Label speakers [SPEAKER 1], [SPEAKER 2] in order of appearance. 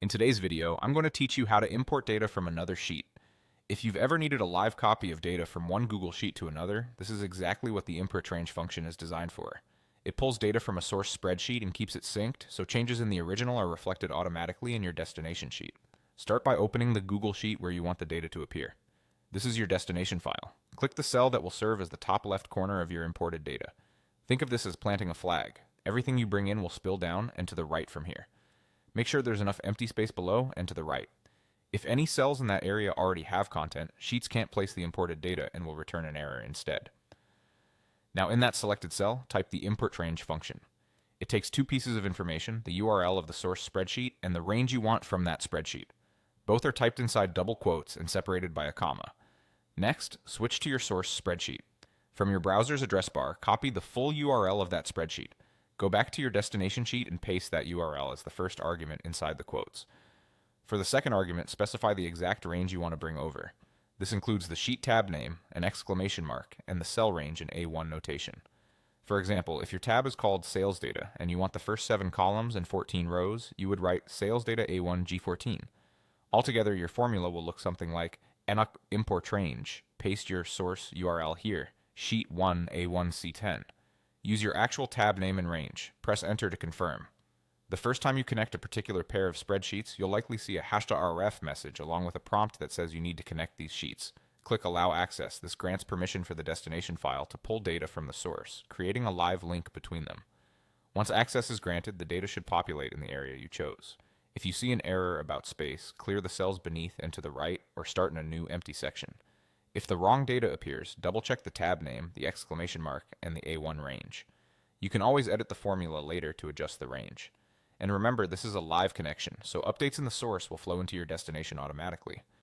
[SPEAKER 1] In today's video, I'm going to teach you how to import data from another sheet. If you've ever needed a live copy of data from one Google Sheet to another, this is exactly what the IMPORTRANGE function is designed for. It pulls data from a source spreadsheet and keeps it synced, so changes in the original are reflected automatically in your destination sheet. Start by opening the Google Sheet where you want the data to appear. This is your destination file. Click the cell that will serve as the top left corner of your imported data. Think of this as planting a flag. Everything you bring in will spill down and to the right from here. Make sure there's enough empty space below and to the right. If any cells in that area already have content, Sheets can't place the imported data and will return an error instead. Now in that selected cell, type the IMPORTRANGE function. It takes two pieces of information, the URL of the source spreadsheet and the range you want from that spreadsheet. Both are typed inside double quotes and separated by a comma. Next, switch to your source spreadsheet. From your browser's address bar, copy the full URL of that spreadsheet. Go back to your destination sheet and paste that URL as the first argument inside the quotes. For the second argument, specify the exact range you want to bring over. This includes the sheet tab name, an exclamation mark, and the cell range in A1 notation. For example, if your tab is called Sales Data and you want the first 7 columns and 14 rows, you would write Sales Data A1 G14. Altogether, your formula will look something like IMPORTRANGE. Paste your source URL here, Sheet 1 A1 C10. Use your actual tab name and range. Press enter to confirm. The first time you connect a particular pair of spreadsheets, you'll likely see a #ref message along with a prompt that says you need to connect these sheets. Click Allow Access. This grants permission for the destination file to pull data from the source, creating a live link between them. Once access is granted, the data should populate in the area you chose. If you see an error about space, clear the cells beneath and to the right, or start in a new empty section. If the wrong data appears, double-check the tab name, the exclamation mark, and the A1 range. You can always edit the formula later to adjust the range. And remember, this is a live connection, so updates in the source will flow into your destination automatically.